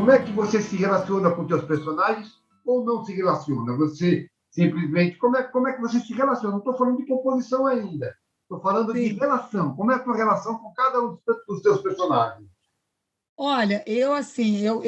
Como é que você se relaciona com os seus personagens ou não se relaciona? Você simplesmente... Como é que você se relaciona? Não estou falando de composição ainda. Estou falando de Sim. relação. Como é a tua relação com cada um dos teus personagens? Olha, eu assim, eu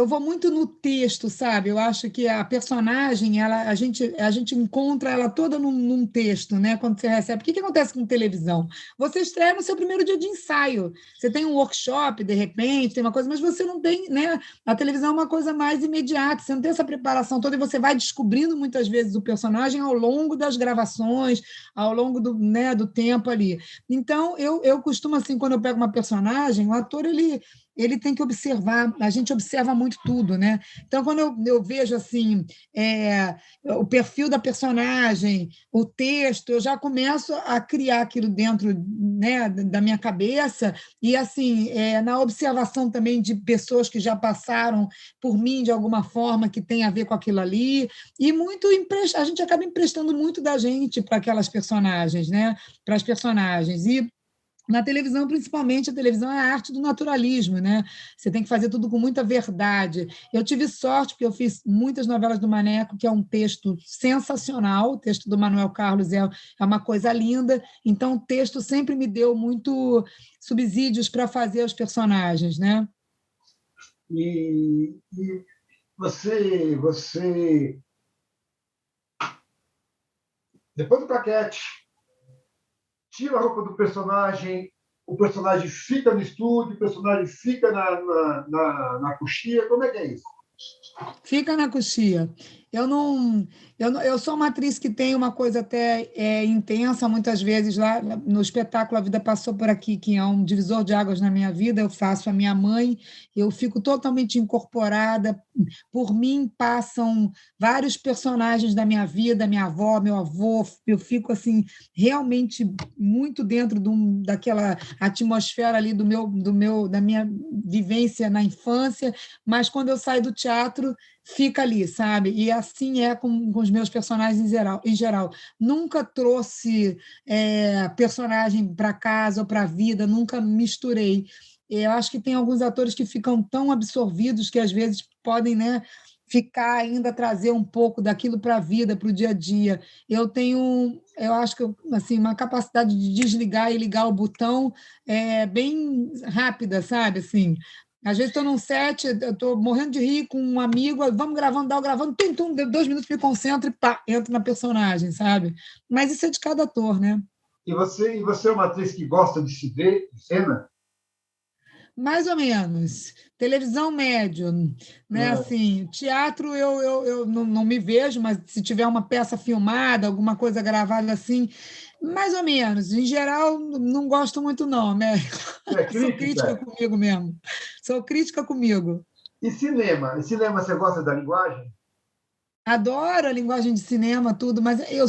vou muito no texto, sabe? Eu acho que a personagem, a gente encontra ela toda num texto, né? Quando você recebe. O que acontece com televisão? Você estreia no seu primeiro dia de ensaio. Você tem um workshop, de repente, tem uma coisa, mas você não tem, né? A televisão é uma coisa mais imediata, você não tem essa preparação toda e você vai descobrindo muitas vezes o personagem ao longo das gravações, ao longo do, né, do tempo ali. Então, eu costumo, assim, quando eu pego uma personagem, o ator, ele tem que observar, a gente observa muito tudo, né? Então, quando eu vejo, assim, o perfil da personagem, o texto, eu já começo a criar aquilo dentro, né, da minha cabeça e, assim, na observação também de pessoas que já passaram por mim de alguma forma que tem a ver com aquilo ali, e muito a gente acaba emprestando muito da gente para aquelas personagens, né? Para as personagens. E na televisão, principalmente, a televisão é a arte do naturalismo, né? Você tem que fazer tudo com muita verdade. Eu tive sorte, porque eu fiz muitas novelas do Maneco, que é um texto sensacional, o texto do Manuel Carlos é uma coisa linda, então o texto sempre me deu muito subsídios para fazer os personagens, né? E você, depois do claquete, tira a roupa do personagem, o personagem fica no estúdio, o personagem fica na coxia. Como é que é isso? Fica na coxia. Eu sou uma atriz que tem uma coisa até intensa, muitas vezes lá no espetáculo A Vida Passou por Aqui, que é um divisor de águas na minha vida. Eu faço a minha mãe, eu fico totalmente incorporada. Por mim passam vários personagens da minha vida, minha avó, meu avô. Eu fico assim realmente muito dentro daquela atmosfera ali da minha vivência na infância, mas quando eu saio do teatro, fica ali, sabe? E assim é com os meus personagens em geral. Nunca trouxe personagem para casa ou para a vida, nunca misturei. Eu acho que tem alguns atores que ficam tão absorvidos que às vezes podem, né, ficar ainda trazer um pouco daquilo para a vida, para o dia a dia. Eu acho que assim, uma capacidade de desligar e ligar o botão bem rápida, sabe? Assim, às vezes estou num set, eu estou morrendo de rir com um amigo, vamos gravando, dá o gravando, tum, tum, deu 2 minutos, me concentro e pá, entro na personagem, sabe? Mas isso é de cada ator, né? E você é uma atriz que gosta de se ver em cena? Mais ou menos. Televisão médio, né? Ah, Assim, teatro eu não me vejo, mas se tiver uma peça filmada, alguma coisa gravada assim, mais ou menos. Em geral, não gosto muito, não, né? você é Sou crítica crítica? comigo mesmo. Sou crítica comigo. E cinema? E cinema, você gosta da linguagem? Adoro a linguagem de cinema, tudo, mas eu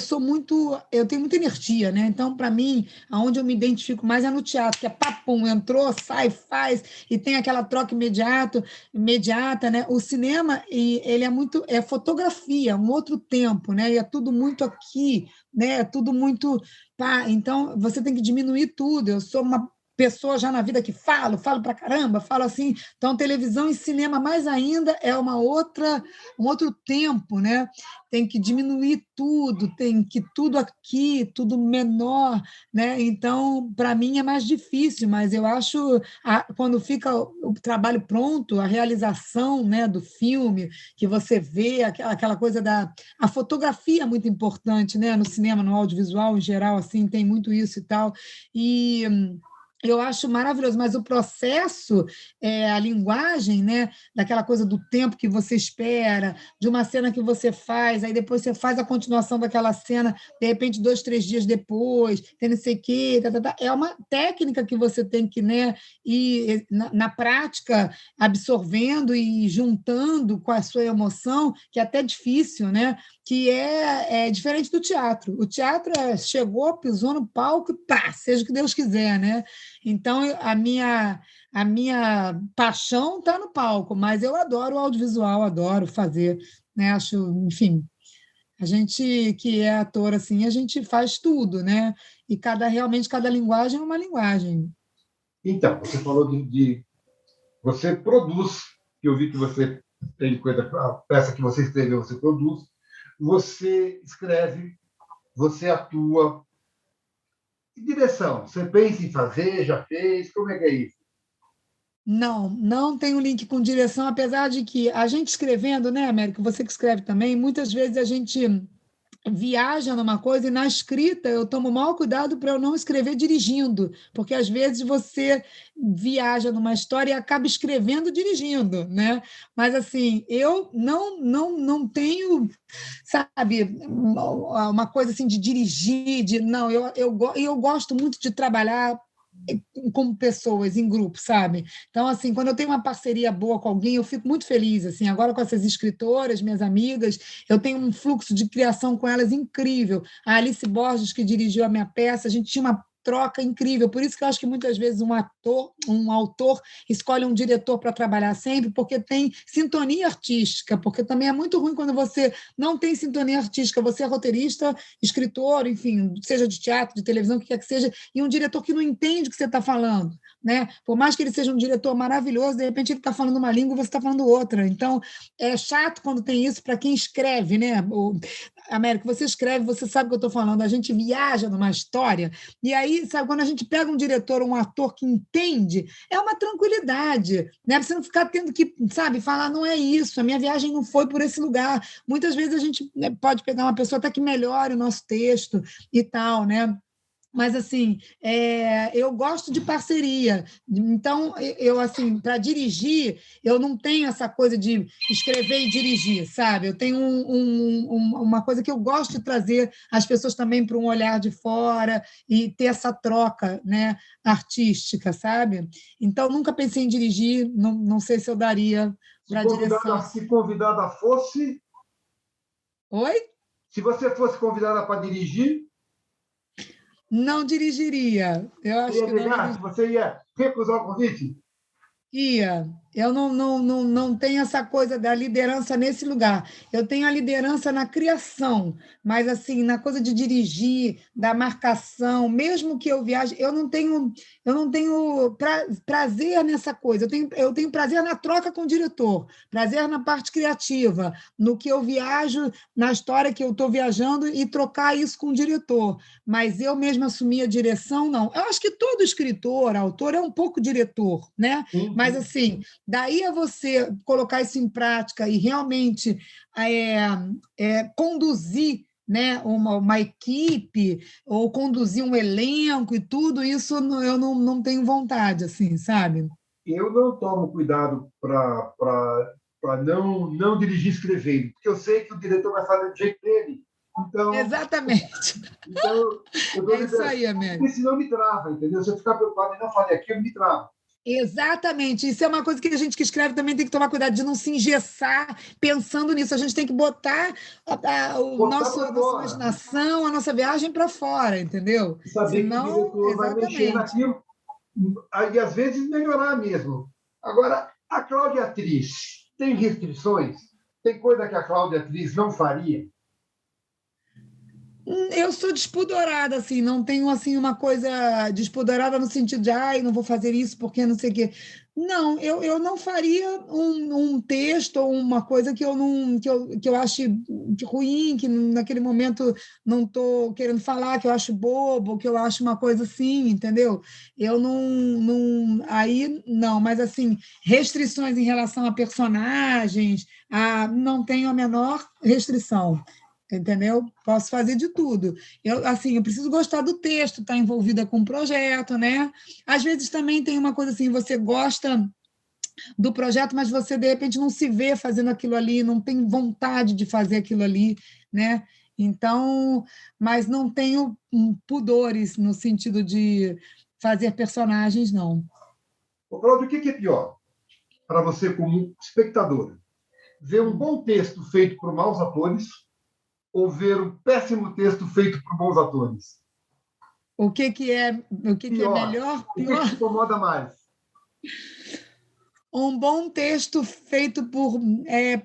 tenho muita energia, né? Então, para mim, aonde eu me identifico mais é no teatro, que é papum, entrou, sai, faz, e tem aquela troca imediata, né? O cinema, ele é fotografia, um outro tempo, né? E é tudo muito aqui, né? É tudo muito, pá, então você tem que diminuir tudo. Eu sou uma pessoa já na vida que falo pra caramba, falo assim. Então, televisão e cinema mais ainda é um outro tempo, né? Tem que diminuir tudo, tem que tudo aqui, tudo menor, né? Então, para mim é mais difícil, mas eu acho quando fica o trabalho pronto, a realização, né, do filme, que você vê aquela coisa a fotografia é muito importante, né? No cinema, no audiovisual em geral, assim, tem muito isso e tal. E eu acho maravilhoso, mas o processo, a linguagem, né, daquela coisa do tempo que você espera, de uma cena que você faz, aí depois você faz a continuação daquela cena, de repente, 2, 3 dias depois, tem não sei o quê, tá, tá, tá. É uma técnica que você tem que, né, ir na prática absorvendo e juntando com a sua emoção, que é até difícil, né? Que é diferente do teatro. O teatro chegou, pisou no palco, e pá, seja o que Deus quiser, né? Então, a minha paixão está no palco, mas eu adoro o audiovisual, adoro fazer, né? Acho, enfim, a gente que é ator assim, a gente faz tudo, né? E realmente cada linguagem é uma linguagem. Então, você falou de você produz, que eu vi que você tem coisa, a peça que você escreveu, você produz, você escreve, você atua. E direção, você pensa em fazer, já fez, como é que é isso? Não, não tem um link com direção, apesar de que a gente escrevendo, né, Américo, você que escreve também, muitas vezes a gente viaja numa coisa e na escrita eu tomo o maior cuidado para eu não escrever dirigindo, porque às vezes você viaja numa história e acaba escrevendo dirigindo, né? Mas assim, eu não tenho, sabe, uma coisa assim de dirigir, de não, eu gosto muito de trabalhar como pessoas em grupo, sabe? Então, assim, quando eu tenho uma parceria boa com alguém, eu fico muito feliz, assim, agora com essas escritoras, minhas amigas, eu tenho um fluxo de criação com elas incrível. A Alice Borges, que dirigiu a minha peça, a gente tinha uma troca incrível. Por isso que eu acho que muitas vezes um autor escolhe um diretor para trabalhar sempre, porque tem sintonia artística, porque também é muito ruim quando você não tem sintonia artística, você é roteirista, escritor, enfim, seja de teatro, de televisão, o que quer que seja, e um diretor que não entende o que você está falando, né? Por mais que ele seja um diretor maravilhoso, de repente ele está falando uma língua e você está falando outra. Então, é chato quando tem isso para quem escreve, né? Américo, você escreve, você sabe o que eu estou falando. A gente viaja numa história, e aí, sabe, quando a gente pega um diretor, um ator que entende, é uma tranquilidade, né? Você não ficar tendo que, sabe, falar, não é isso, a minha viagem não foi por esse lugar. Muitas vezes a gente, né, pode pegar uma pessoa até que melhore o nosso texto e tal, né? Mas assim, eu gosto de parceria. Então, eu assim, para dirigir, eu não tenho essa coisa de escrever e dirigir, sabe? Eu tenho uma coisa que eu gosto de trazer as pessoas também para um olhar de fora e ter essa troca, né, artística, sabe? Então, nunca pensei em dirigir, não sei se eu daria para a direção. Se convidada fosse, Oi? se você fosse convidada para dirigir, Não dirigiria. Eu você acho ia que não negar? dirigiria. Você ia recusar o convite? Ia. Eu não tenho essa coisa da liderança nesse lugar. Eu tenho a liderança na criação, mas assim, na coisa de dirigir, da marcação, mesmo que eu viaje, eu não tenho prazer nessa coisa. Eu tenho prazer na troca com o diretor, prazer na parte criativa, no que eu viajo, na história que eu estou viajando e trocar isso com o diretor. Mas eu mesma assumir a direção, não. Eu acho que todo escritor, autor é um pouco diretor, né? Sim, Mas, sim. assim, daí a você colocar isso em prática e realmente é, conduzir, né, uma equipe ou conduzir um elenco e tudo isso eu não tenho vontade, assim, sabe? Eu não tomo cuidado para não dirigir escrevendo, porque eu sei que o diretor vai fazer do jeito dele. Então, Exatamente. então eu dou É isso liberdade. aí, Porque Américo. senão me trava, entendeu? Se eu ficar preocupado em não fazer aquilo, me trava. Exatamente. Isso é uma coisa que a gente que escreve também tem que tomar cuidado de não se engessar pensando nisso. A gente tem que botar Botar a para nossa fora. imaginação, a nossa viagem para fora, entendeu? E saber que o Senão, diretor vai mexer exatamente. naquilo e às vezes melhorar mesmo. Agora, a Cláudia Atriz tem restrições? Tem coisa que a Cláudia Atriz não faria? Eu sou despudorada, assim, não tenho assim uma coisa despudorada no sentido de, ai, não vou fazer isso porque não sei o quê. Não, eu não faria um texto ou uma coisa que eu não que eu ache ruim, que naquele momento não estou querendo falar, que eu acho bobo, que eu acho uma coisa assim, entendeu? Eu aí não, mas assim, restrições em relação a personagens, não tenho a menor restrição. Entendeu? Posso fazer de tudo. Eu preciso gostar do texto, estar envolvida com o projeto, né? Às vezes também tem uma coisa assim, você gosta do projeto, mas você de repente não se vê fazendo aquilo ali, não tem vontade de fazer aquilo ali, né? Então, mas não tenho pudores no sentido de fazer personagens, não. Ô, Cláudio, o que é pior para você como espectador? Ver um bom texto feito por maus atores ou ver um péssimo texto feito por bons atores? O que é Pior. melhor? O que Pior. te incomoda mais? Um bom texto feito por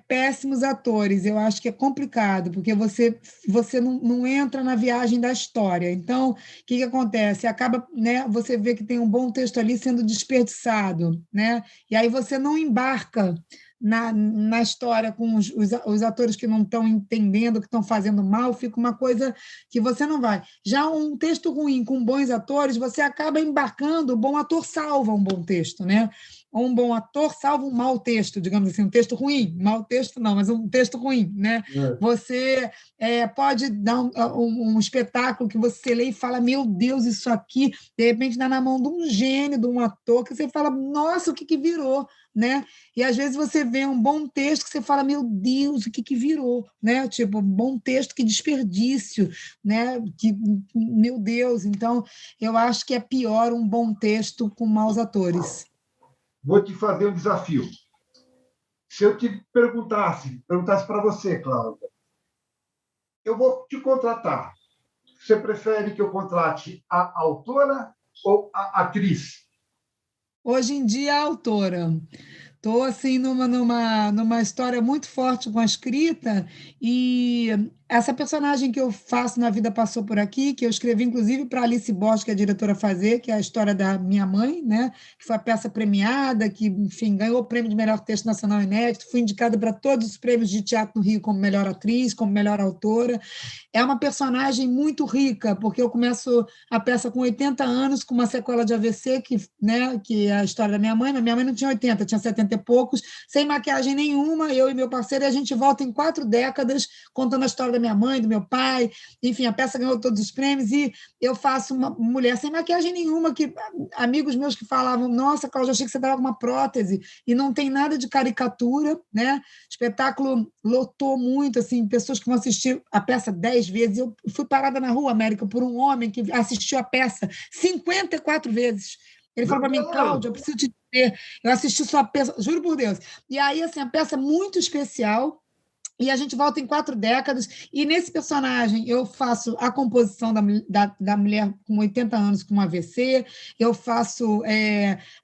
péssimos atores, eu acho que é complicado, porque você não entra na viagem da história. Então, o que acontece? Acaba, né, você vê que tem um bom texto ali sendo desperdiçado, né? E aí você não embarca na história com os atores que não estão entendendo, que estão fazendo mal, fica uma coisa que você não vai. Já um texto ruim com bons atores, você acaba embarcando, o bom ator salva um bom texto, né? Um bom ator salva um mau texto, digamos assim, um texto ruim, mau texto não, mas um texto ruim, né? Você pode dar um espetáculo que você lê e fala, meu Deus, isso aqui, de repente dá na mão de um gênio, de um ator, que você fala, nossa, o que virou, né? E às vezes você vê um bom texto que você fala, meu Deus, o que virou, né? Tipo, um bom texto, que desperdício, né? Que, meu Deus, então eu acho que é pior um bom texto com maus atores. Vou te fazer um desafio. Se eu te perguntasse para você, Cláudia, eu vou te contratar. Você prefere que eu contrate a autora ou a atriz? Hoje em dia, a autora. Estou assim numa história muito forte com a escrita, e essa personagem que eu faço na Vida Passou por Aqui, que eu escrevi inclusive para Alice Borges, que é a diretora, fazer, que é a história da minha mãe, né? Que foi a peça premiada, que, enfim, ganhou o prêmio de melhor texto nacional inédito, fui indicada para todos os prêmios de teatro no Rio como melhor atriz, como melhor autora. É uma personagem muito rica, porque eu começo a peça com 80 anos, com uma sequela de AVC, que é a história da minha mãe, mas minha mãe não tinha 80, tinha 70 e poucos, sem maquiagem nenhuma, eu e meu parceiro, e a gente volta em 4 décadas contando a história da minha mãe, do meu pai, enfim, a peça ganhou todos os prêmios, e eu faço uma mulher sem maquiagem nenhuma, que amigos meus que falavam, nossa, Cláudia, achei que você dava uma prótese, e não tem nada de caricatura, né? O espetáculo lotou muito, assim, pessoas que vão assistir a peça 10 vezes. Eu fui parada na rua, América, por um homem que assistiu a peça 54 vezes. Ele falou para mim, Cláudia, eu preciso te dizer, eu assisti sua peça, juro por Deus. E aí, assim, a peça é muito especial, e a gente volta em 4 décadas, e nesse personagem eu faço a composição da mulher com 80 anos com um AVC, eu faço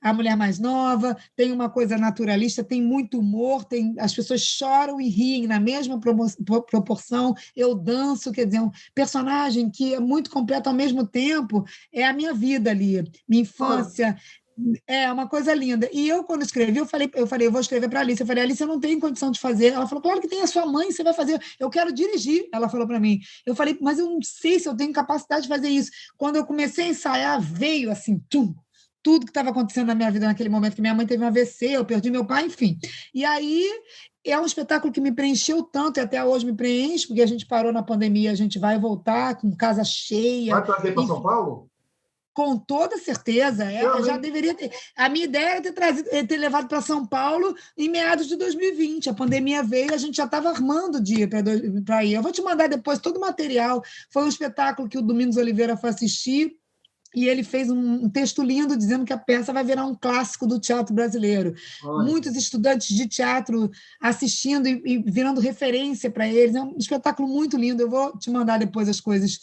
a mulher mais nova, tem uma coisa naturalista, tem muito humor, as pessoas choram e riem na mesma proporção, eu danço, quer dizer, um personagem que é muito completo ao mesmo tempo, é a minha vida ali, minha infância. É uma coisa linda. E eu, quando escrevi, eu vou escrever para a Alice. Eu falei, Alice, eu não tenho condição de fazer. Ela falou, claro que tem a sua mãe, você vai fazer. Eu quero dirigir, ela falou para mim. Eu falei, mas eu não sei se eu tenho capacidade de fazer isso. Quando eu comecei a ensaiar, veio assim, tudo que estava acontecendo na minha vida naquele momento, que minha mãe teve um AVC, eu perdi meu pai, enfim. E aí é um espetáculo que me preencheu tanto, e até hoje me preenche, porque a gente parou na pandemia, a gente vai voltar com casa cheia. Vai trazer para São Enfim, Paulo? com toda certeza, já deveria ter. A minha ideia era ter levado para São Paulo em meados de 2020. A pandemia veio, a gente já estava armando o dia para ir. Eu vou te mandar depois todo o material. Foi um espetáculo que o Domingos Oliveira foi assistir, e ele fez um texto lindo dizendo que a peça vai virar um clássico do teatro brasileiro. Olha. Muitos estudantes de teatro assistindo e virando referência para eles. É um espetáculo muito lindo. Eu vou te mandar depois as coisas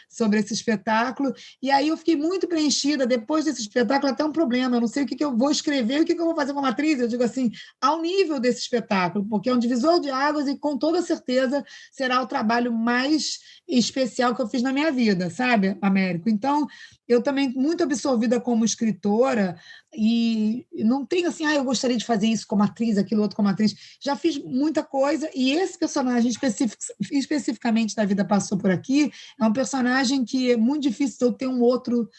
sobre esse espetáculo. E aí eu fiquei muito preenchida. Depois desse espetáculo, até um problema. Eu não sei o que eu vou escrever, o que eu vou fazer como atriz. Eu digo assim, ao nível desse espetáculo, porque é um divisor de águas e, com toda certeza, será o trabalho mais especial que eu fiz na minha vida, sabe, Américo? Então, eu também muito absorvida como escritora, e não tenho assim, eu gostaria de fazer isso como atriz, aquilo outro como atriz. Já fiz muita coisa, e esse personagem especificamente da Vida Passou por Aqui é um personagem que é muito difícil eu ter um outro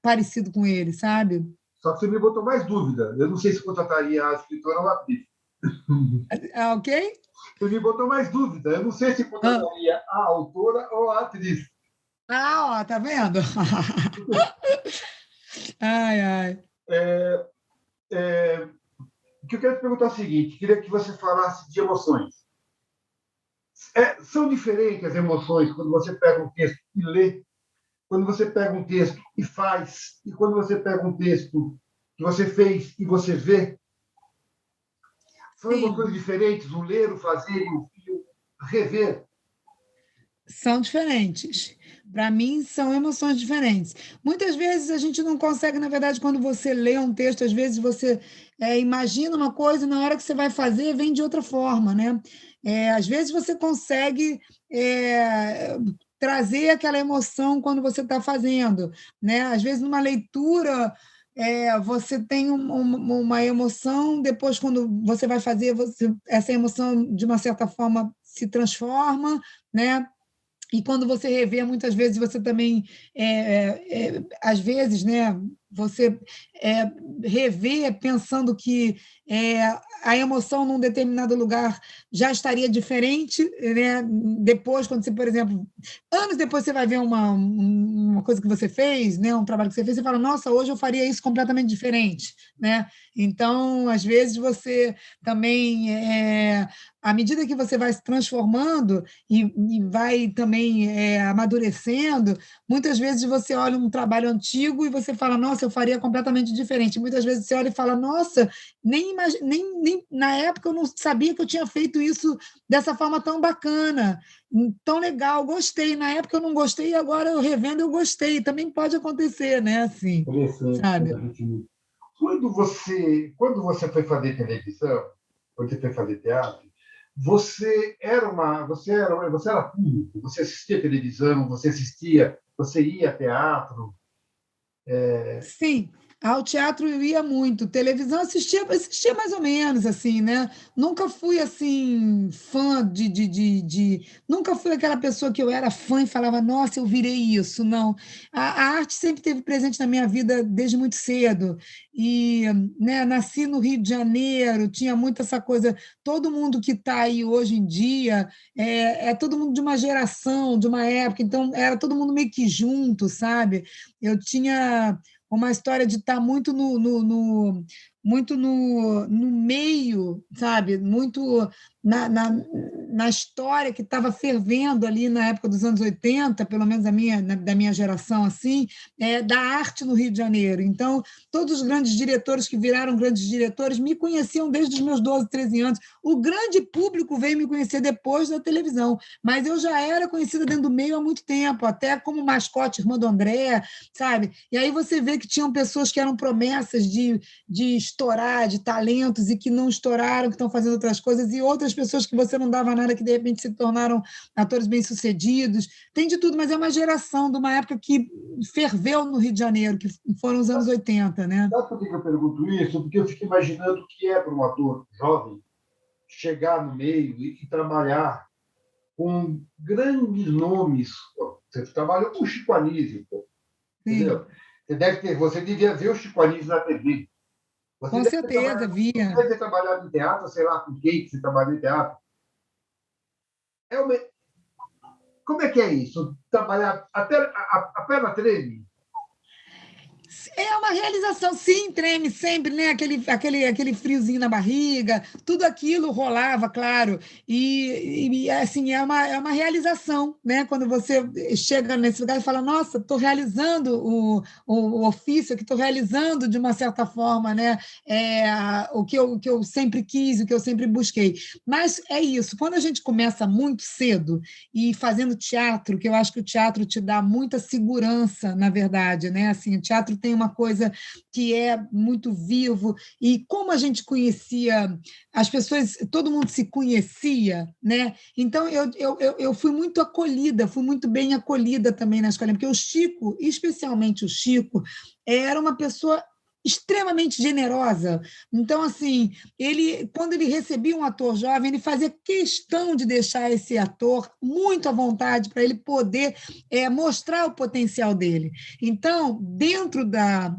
parecido com ele, sabe? Só que você me botou mais dúvida. Eu não sei se contrataria a escritora ou a atriz. Ok? Você me botou mais dúvida. Eu não sei se contrataria a autora ou a atriz. Ó, tá vendo? Ai, ai. O que eu quero te perguntar é o seguinte: queria que você falasse de emoções. São diferentes as emoções quando você pega um texto e lê, quando você pega um texto e faz, e quando você pega um texto que você fez e você vê? São emoções diferentes, o ler, o fazer e o rever. São diferentes. Para mim, são emoções diferentes. Muitas vezes a gente não consegue, na verdade, quando você lê um texto, às vezes você imagina uma coisa e na hora que você vai fazer, vem de outra forma, né? Às vezes você consegue trazer aquela emoção quando você está fazendo, né? Às vezes, numa leitura, você tem uma emoção, depois, quando você vai fazer, essa emoção, de uma certa forma, se transforma, né? E quando você revê, muitas vezes você também, às vezes, né, você revê pensando que é, a emoção num determinado lugar já estaria diferente, né? Depois, quando você, por exemplo, anos depois você vai ver uma coisa que você fez, né, um trabalho que você fez, você fala, nossa, hoje eu faria isso completamente diferente, né? Então, às vezes você também, à medida que você vai se transformando, e vai também amadurecendo, muitas vezes você olha um trabalho antigo e você fala, nossa, eu faria completamente diferente. Muitas vezes você olha e fala, nossa, nem na época eu não sabia que eu tinha feito isso dessa forma tão bacana, tão legal, gostei. Na época eu não gostei, e agora eu revendo eu gostei. Também pode acontecer, né? Assim, Interessante, quando sabe? a gente. Quando você foi fazer televisão, quando você foi fazer teatro, você era público, você assistia televisão, você ia a teatro. Sim, ao teatro eu ia muito, televisão assistia mais ou menos, assim, né? Nunca fui, assim, fã Nunca fui aquela pessoa que eu era fã e falava, nossa, eu virei isso, não. A arte sempre esteve presente na minha vida desde muito cedo, e, né, nasci no Rio de Janeiro, tinha muito essa coisa, todo mundo que está aí hoje em dia é todo mundo de uma geração, de uma época, então era todo mundo meio que junto, sabe? Eu tinha uma história de estar muito muito no meio, sabe? Muito na história que estava fervendo ali na época dos anos 80, pelo menos da minha geração, assim, da arte no Rio de Janeiro. Então, todos os grandes diretores que viraram grandes diretores me conheciam desde os meus 12, 13 anos. O grande público veio me conhecer depois da televisão, mas eu já era conhecida dentro do meio há muito tempo, até como mascote Irmã do André, sabe? E aí você vê que tinham pessoas que eram promessas de estourar, de talentos, e que não estouraram, que estão fazendo outras coisas, e outras pessoas que você não dava nada, que de repente se tornaram atores bem-sucedidos. Tem de tudo, mas é uma geração de uma época que ferveu no Rio de Janeiro, que foram os anos 80, né? Sabe por que eu pergunto isso? Porque eu fico imaginando o que é para um ator jovem chegar no meio e trabalhar com grandes nomes. Você trabalhou com o Chico Anísio, Sim, entendeu? Você devia ver o Chico Anísio na TV. Você com deve ter certeza, trabalhado, você via. deve ter trabalhado em teatro, sei lá com quem que você trabalhou em teatro. É uma, como é que é isso? Trabalhar até a perna treme. É uma realização, sim, treme sempre, né? Aquele friozinho na barriga, tudo aquilo rolava, claro. Assim, é uma realização, né? Quando você chega nesse lugar e fala, nossa, estou realizando o ofício, que estou realizando de uma certa forma, né? O que eu sempre quis, o que eu sempre busquei. Mas é isso, quando a gente começa muito cedo e fazendo teatro, que eu acho que o teatro te dá muita segurança, na verdade, né? Assim, o teatro tem uma coisa que é muito vivo, e como a gente conhecia as pessoas, todo mundo se conhecia, né? Então eu fui muito acolhida, fui muito bem acolhida também na escola, porque o Chico, especialmente o Chico, era uma pessoa extremamente generosa. Então, assim, quando ele recebia um ator jovem, ele fazia questão de deixar esse ator muito à vontade para ele poder mostrar o potencial dele. Então, dentro da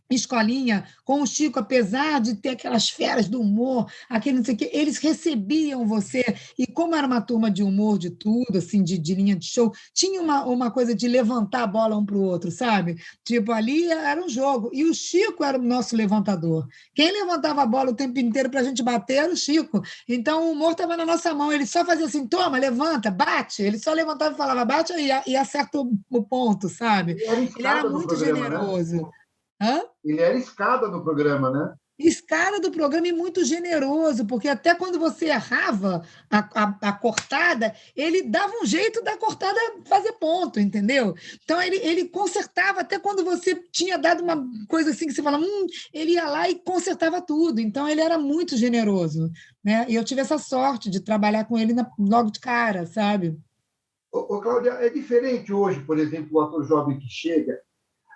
escolinha, com o Chico, apesar de ter aquelas feras do humor, aquele não sei o quê, eles recebiam você, e como era uma turma de humor, de tudo, assim, de linha de show, tinha uma coisa de levantar a bola um para o outro, sabe? Tipo, ali era um jogo, e o Chico era o nosso levantador. Quem levantava a bola o tempo inteiro para a gente bater era o Chico. Então, o humor estava na nossa mão, ele só fazia assim, toma, levanta, bate, ele só levantava e falava, bate e acerta o ponto, sabe? Ele era Ele era escada no muito programa, né? generoso. Hã? Ele era escada no programa, né? escala do programa e muito generoso, porque até quando você errava a cortada, ele dava um jeito da cortada fazer ponto, entendeu? Então, ele consertava, até quando você tinha dado uma coisa assim que você fala, ele ia lá e consertava tudo. Então, ele era muito generoso, né? E eu tive essa sorte de trabalhar com ele logo de cara, sabe? Cláudia, é diferente hoje, por exemplo, o ator jovem que chega.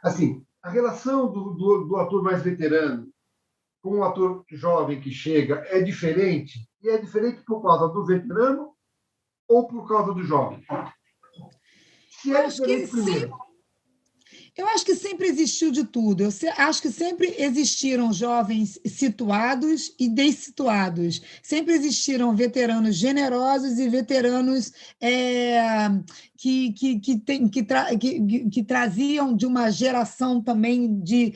Assim, a relação do ator mais veterano com o ator jovem que chega é diferente? E é diferente por causa do veterano ou por causa do jovem? Se é Acho que diferente primeiro. Eu acho que sempre existiu de tudo. Acho que sempre existiram jovens situados e dessituados. Sempre existiram veteranos generosos e veteranos que traziam de uma geração também de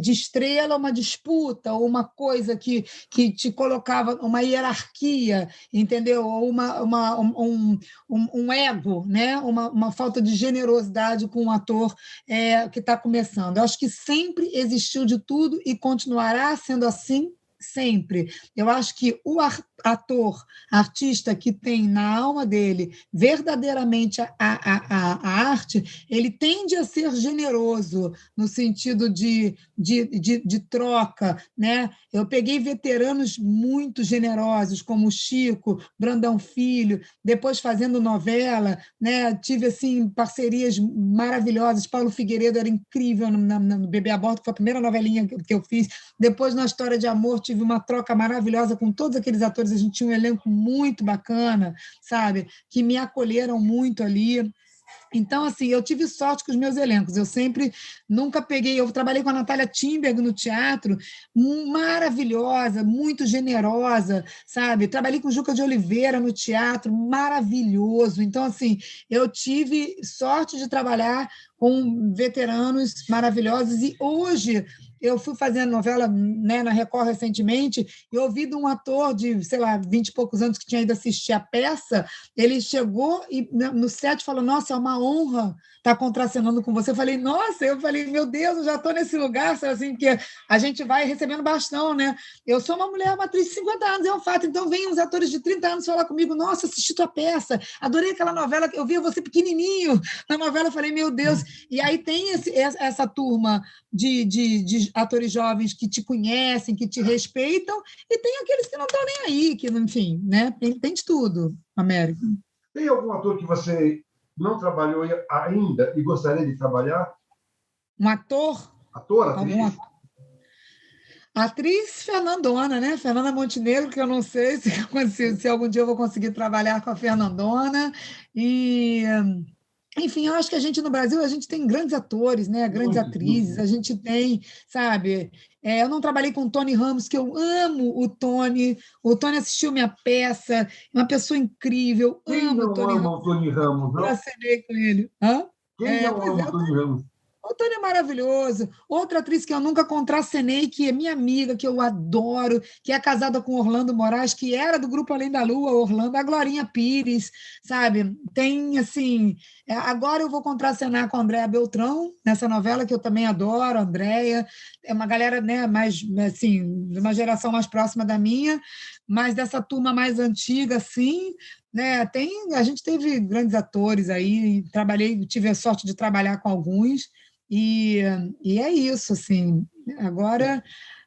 estrela, uma disputa, ou uma coisa que te colocava uma hierarquia, entendeu? Ou um ego, né? Uma falta de generosidade com o ator que está começando. Eu acho que sempre existiu de tudo e continuará sendo assim sempre. Eu acho que o ator, artista que tem na alma dele verdadeiramente a arte, ele tende a ser generoso no sentido de troca, né? Eu peguei veteranos muito generosos, como o Chico, Brandão Filho, depois fazendo novela, né? Tive assim parcerias maravilhosas. Paulo Figueiredo era incrível no Bebê a Bordo, que foi a primeira novelinha que eu fiz. Depois, na História de Amor, tive uma troca maravilhosa com todos aqueles atores. A gente tinha um elenco muito bacana, sabe? Que me acolheram muito ali. Então, assim, eu tive sorte com os meus elencos. Eu sempre, nunca peguei. Eu trabalhei com a Natália Timberg no teatro, maravilhosa, muito generosa, sabe? Trabalhei com Juca de Oliveira no teatro, maravilhoso. Então, assim, eu tive sorte de trabalhar com veteranos maravilhosos. E hoje eu fui fazendo novela, né, na Record recentemente e ouvi de um ator de, sei lá, 20 e poucos anos que tinha ido assistir a peça. Ele chegou e no set falou: Nossa, é uma honra estar contracenando com você. Eu falei, meu Deus, eu já estou nesse lugar, sabe, assim, que a gente vai recebendo bastão, né? Eu sou uma atriz de 50 anos, é um fato. Então, vem uns atores de 30 anos falar comigo: Nossa, assisti tua peça, adorei aquela novela, eu vi você pequenininho na novela. Eu falei, meu Deus. E aí tem essa turma de atores jovens que te conhecem, que te respeitam, e tem aqueles que não estão nem aí, que, enfim, né? Tem de tudo, América. Tem algum ator que você não trabalhou ainda e gostaria de trabalhar? Um ator? Ator, Algum atriz? ator? Atriz Fernandona, né? Fernanda Montenegro, que eu não sei se algum dia eu vou conseguir trabalhar com a Fernandona. E, enfim, eu acho que a gente no Brasil a gente tem grandes atores, né? Grandes Muito, atrizes, muito. a gente tem, sabe? Eu não trabalhei com o Tony Ramos, que eu amo o Tony. O Tony assistiu minha peça, é uma pessoa incrível, Quem amo o não Tony ama Ramos, o Tony Ramos, não? acenei com ele. Hã? Quem não Pois é, ama o Tony Ramos? o Tony é maravilhoso. Outra atriz que eu nunca contracenei, que é minha amiga, que eu adoro, que é casada com Orlando Moraes, que era do grupo Além da Lua, Orlando, a Glorinha Pires, sabe? Tem, assim... Agora eu vou contracenar com a Andréa Beltrão, nessa novela que eu também adoro, a Andréia. É uma galera, né, mais, assim, de uma geração mais próxima da minha, mas dessa turma mais antiga, assim, né? A gente teve grandes atores aí, tive a sorte de trabalhar com alguns, e, e é isso, assim. Agora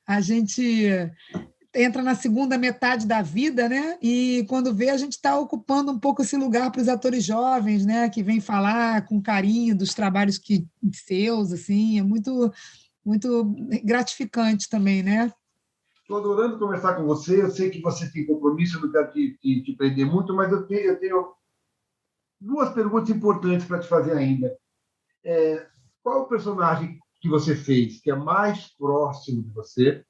a gente entra na segunda metade da vida, né? E quando vê, a gente está ocupando um pouco esse lugar para os atores jovens, né? Que vêm falar com carinho dos trabalhos seus, assim, é muito gratificante também, né? Estou adorando conversar com você. Eu sei que você tem compromisso, eu não quero te prender muito, mas eu tenho duas perguntas importantes para te fazer ainda. Qual o personagem que você fez que é mais próximo de você?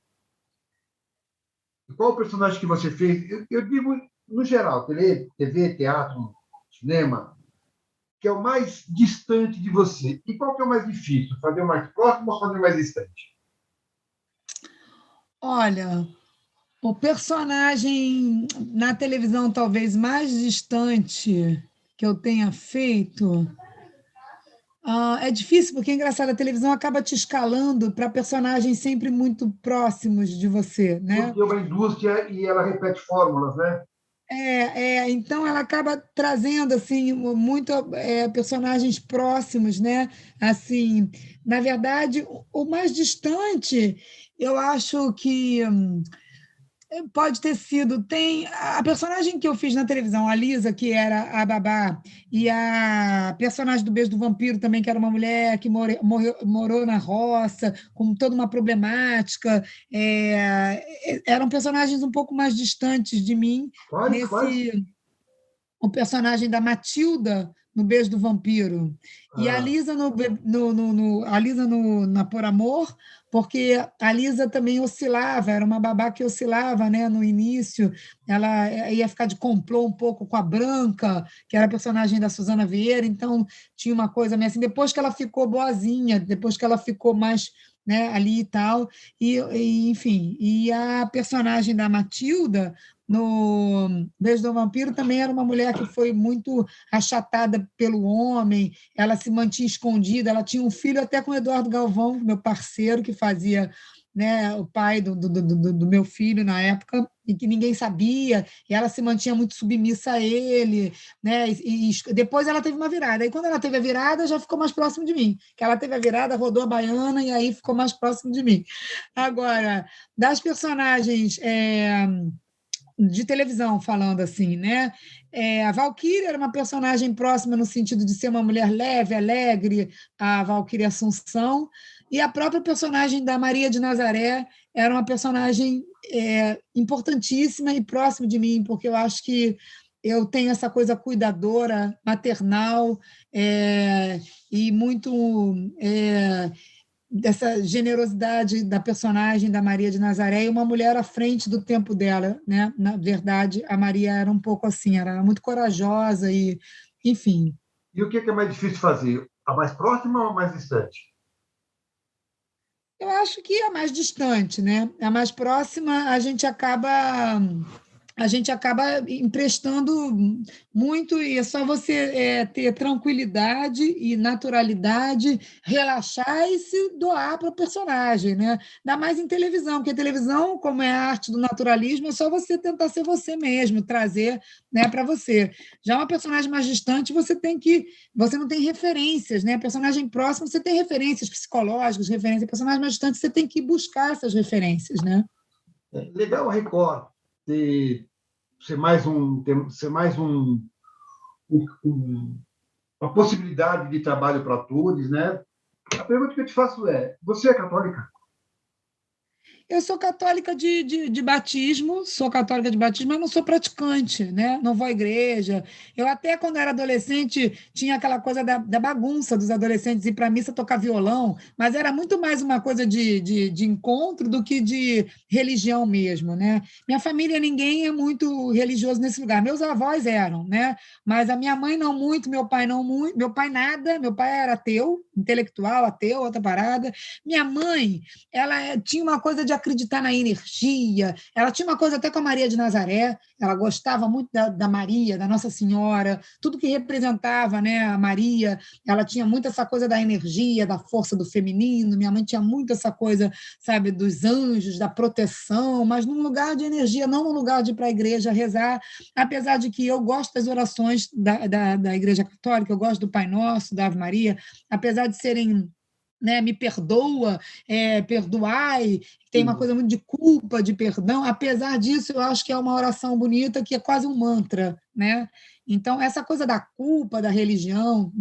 Qual o personagem que você fez? Eu digo, no geral, TV, teatro, cinema, que é o mais distante de você. E qual que é o mais difícil? Fazer o mais próximo ou fazer o mais distante? Olha, o personagem na televisão talvez mais distante que eu tenha feito. É difícil, porque é engraçado, a televisão acaba te escalando para personagens sempre muito próximos de você, né? Porque é uma indústria e ela repete fórmulas, né? Então ela acaba trazendo assim muito personagens próximos, né? Assim, na verdade, o mais distante, eu acho que pode ter sido. Tem a personagem que eu fiz na televisão, a Lisa, que era a babá, e a personagem do Beijo do Vampiro também, que era uma mulher que morou na roça, com toda uma problemática. Eram personagens um pouco mais distantes de mim, Quais? nesse o personagem da Matilda no Beijo do Vampiro. E a Ah, Lisa a Lisa na Por Amor, porque a Lisa também oscilava, era uma babá que oscilava, né, no início. Ela ia ficar de complô um pouco com a Branca, que era a personagem da Suzana Vieira, então tinha uma coisa meio assim. Depois que ela ficou boazinha, depois que ela ficou mais, né, ali e tal, enfim. E a personagem da Matilda no Beijo do Vampiro também era uma mulher que foi muito achatada pelo homem, ela se mantinha escondida, ela tinha um filho até com o Eduardo Galvão, meu parceiro, que fazia, né, o pai do meu filho na época, e que ninguém sabia, e ela se mantinha muito submissa a ele, né? Depois ela teve uma virada. Aí, quando ela teve a virada, já ficou mais próximo de mim. Que ela teve a virada, rodou a baiana, e aí ficou mais próximo de mim. Agora, das personagens. De televisão, falando assim, né? A Valquíria era uma personagem próxima no sentido de ser uma mulher leve, alegre, a Valquíria Assunção, e a própria personagem da Maria de Nazaré era uma personagem importantíssima e próxima de mim, porque eu acho que eu tenho essa coisa cuidadora, maternal, e muito dessa generosidade da personagem da Maria de Nazaré e uma mulher à frente do tempo dela, né? Na verdade, a Maria era um pouco assim, era muito corajosa e, enfim. e o que é mais difícil de fazer? A mais próxima ou a mais distante? Eu acho que é mais distante, né? A mais próxima a gente acaba emprestando muito, e é só você ter tranquilidade e naturalidade, relaxar e se doar para o personagem, né? Ainda mais em televisão, porque a televisão, como é a arte do naturalismo, é só você tentar ser você mesmo, trazer, né, para você. Já uma personagem mais distante, você não tem referências, né? Personagem próximo, você tem referências psicológicas, referências. Personagem mais distante, você tem que buscar essas referências, né? Legal a Record ter, ser mais um, uma possibilidade de trabalho para atores, né? A pergunta que eu te faço é: você é católica? Eu sou católica de batismo, sou católica de batismo, mas não sou praticante, né? Não vou à igreja. Eu até, quando era adolescente, tinha aquela coisa da bagunça dos adolescentes ir para a missa tocar violão, mas era muito mais uma coisa de encontro do que de religião mesmo, né? Minha família, ninguém é muito religioso nesse lugar. Meus avós eram, né? Mas a minha mãe não muito, meu pai não muito, meu pai nada, meu pai era ateu, intelectual, ateu, outra parada. Minha mãe ela tinha uma coisa de acreditar na energia, ela tinha uma coisa até com a Maria de Nazaré, ela gostava muito da Maria, da Nossa Senhora, tudo que representava, né, a Maria, ela tinha muito essa coisa da energia, da força do feminino, minha mãe tinha muito essa coisa, sabe, dos anjos, da proteção, mas num lugar de energia, não num lugar de ir para a igreja rezar, apesar de que eu gosto das orações da Igreja Católica, eu gosto do Pai Nosso, da Ave Maria, apesar de serem, né, me perdoa, perdoai, tem uma Sim. coisa muito de culpa, de perdão. Apesar disso, eu acho que é uma oração bonita, que é quase um mantra, né? Então, essa coisa da culpa, da religião,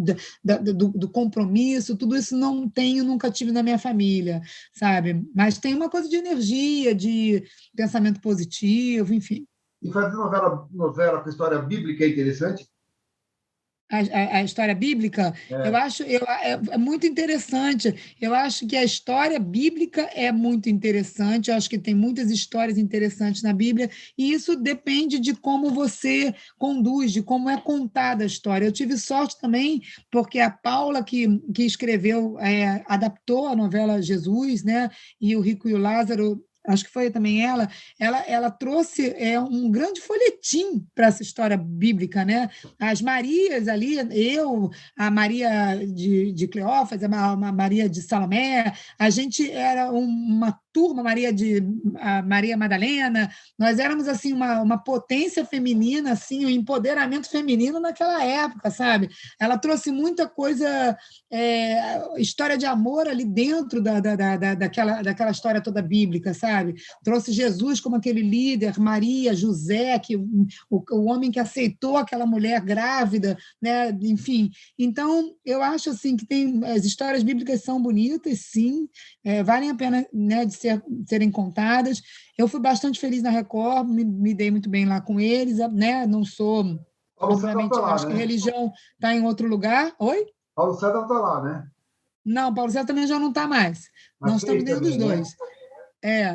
do compromisso, tudo isso não tenho, nunca tive na minha família, sabe? Mas tem uma coisa de energia, de pensamento positivo, enfim. E fazer novela com história bíblica é interessante? A história bíblica, eu É. acho é muito interessante. Eu acho que a história bíblica é muito interessante. Eu acho que tem muitas histórias interessantes na Bíblia, e isso depende de como você conduz, de como é contada a história. Eu tive sorte também, porque a Paula, que escreveu, adaptou a novela Jesus, né? E o Rico e o Lázaro. acho que foi também ela trouxe um grande folhetim para essa história bíblica, né? As Marias ali, a Maria de Cleófas, a Maria de Salomé, a gente era uma turma, a Maria Madalena, nós éramos assim uma potência feminina, assim, um empoderamento feminino naquela época, sabe? Ela trouxe muita coisa, história de amor ali dentro daquela história toda bíblica, sabe? Trouxe Jesus como aquele líder, Maria, José, o homem que aceitou aquela mulher grávida, né? Enfim. Então, eu acho assim que as histórias bíblicas são bonitas, sim, valem a pena, né, de serem contadas. Eu fui bastante feliz na Record, me dei muito bem lá com eles, né? Não sou, Paulo César obviamente, está lá, acho que né? religião está em outro lugar. Oi? Paulo César está lá, né? Não, Paulo César também já não está mais. Não Mas estamos fez nenhum dos também, né? dois.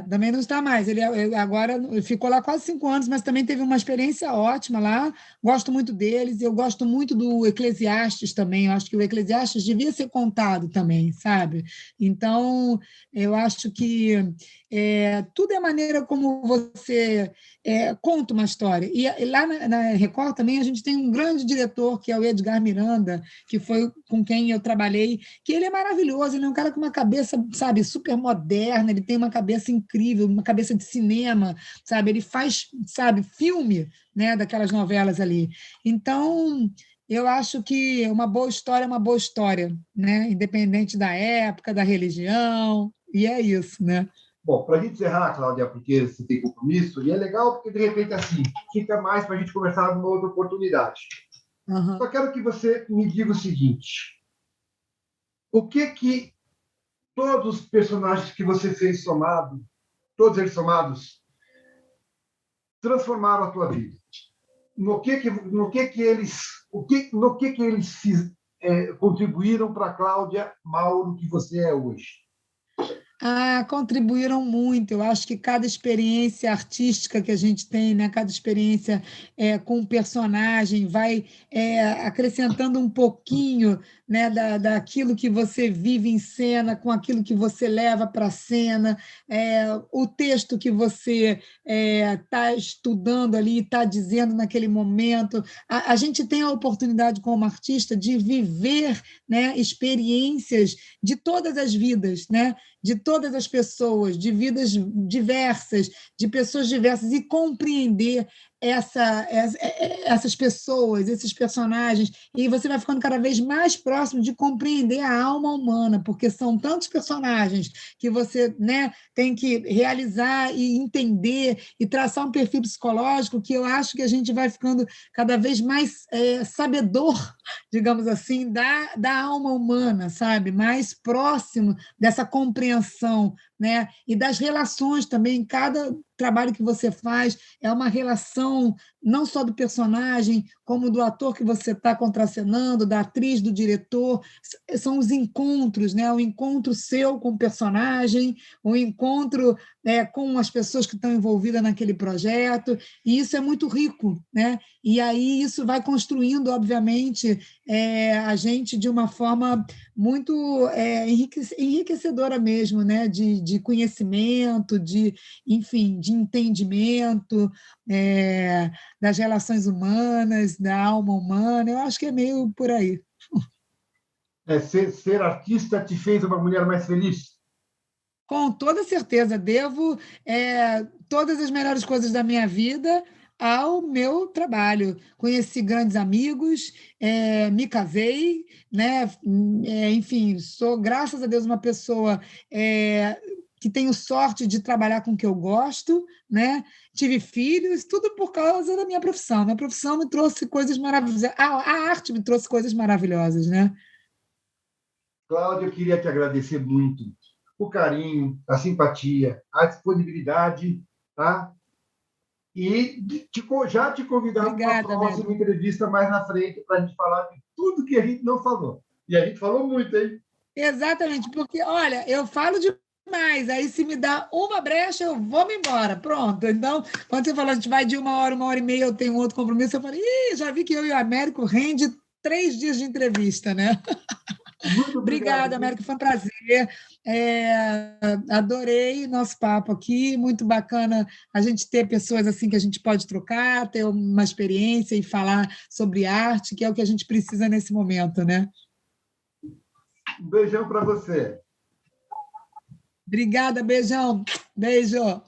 Também não está mais. Ele agora ficou lá quase 5 anos, mas também teve uma experiência ótima lá. Gosto muito deles. Eu gosto muito do Eclesiastes também. Eu acho que o Eclesiastes devia ser contado também, sabe? Então, eu acho que tudo é a maneira como você conta uma história. E lá na Record também a gente tem um grande diretor, que é o Edgar Miranda, que foi com quem eu trabalhei, que ele é maravilhoso, ele é um cara com uma cabeça, sabe, super moderna, ele tem uma cabeça incrível, uma cabeça de cinema, sabe? Ele faz, sabe, filme, né, daquelas novelas ali. Então, eu acho que uma boa história é uma boa história, né? Independente da época, da religião, e é isso, né? Bom, para a gente encerrar, Cláudia, porque você tem compromisso, e é legal porque, de repente, assim, fica mais para a gente conversar numa outra oportunidade. Uhum. Só quero que você me diga o seguinte: o que todos os personagens que você fez todos eles somados, transformaram a tua vida? No que eles contribuíram para a Cláudia Mauro que você é hoje? Contribuíram muito. Eu acho que cada experiência artística que a gente tem, né, cada experiência com um personagem, vai acrescentando um pouquinho, né, daquilo que você vive em cena, com aquilo que você leva para a cena, o texto que você está estudando ali, está dizendo naquele momento. A gente tem a oportunidade, como artista, de viver, né, experiências de todas as vidas, né? De todas as pessoas, de vidas diversas, de pessoas diversas, e compreender essas pessoas, esses personagens, e você vai ficando cada vez mais próximo de compreender a alma humana, porque são tantos personagens que você, né, tem que realizar e entender e traçar um perfil psicológico, que eu acho que a gente vai ficando cada vez mais sabedor, digamos assim, da alma humana, sabe? Mais próximo dessa compreensão, né? E das relações também. Cada trabalho que você faz é uma relação não só do personagem, como do ator que você está contracenando, da atriz, do diretor. São os encontros, né? O encontro seu com o personagem, o encontro com as pessoas que estão envolvidas naquele projeto, e isso é muito rico, né? E aí isso vai construindo, obviamente, a gente de uma forma muito enriquecedora mesmo, né? De conhecimento, enfim, de entendimento das relações humanas, da alma humana. Eu acho que é meio por aí. Ser artista te fez uma mulher mais feliz? Com toda certeza, devo todas as melhores coisas da minha vida ao meu trabalho. Conheci grandes amigos, me casei, né? Enfim, sou, graças a Deus, uma pessoa que tenho sorte de trabalhar com o que eu gosto, né? Tive filhos, tudo por causa da minha profissão. Minha profissão me trouxe coisas maravilhosas, a arte me trouxe coisas maravilhosas, né? Cláudia, eu queria te agradecer muito o carinho, a simpatia, a disponibilidade, tá? E já te convidar para uma Obrigada, próxima Américo. entrevista mais na frente para a gente falar de tudo que a gente não falou. E a gente falou muito, hein? Exatamente, porque, olha, eu falo demais, aí se me dá uma brecha, eu vou me embora, pronto. Então, quando você falou, a gente vai de 1 hora e meia, eu tenho outro compromisso, eu falei, já vi que eu e o Américo rende 3 dias de entrevista, né? Muito Obrigada, obrigado. América, foi um prazer. Adorei nosso papo aqui, muito bacana a gente ter pessoas assim que a gente pode trocar, ter uma experiência e falar sobre arte, que é o que a gente precisa nesse momento, né? Um beijão para você. Obrigada, beijão. Beijo.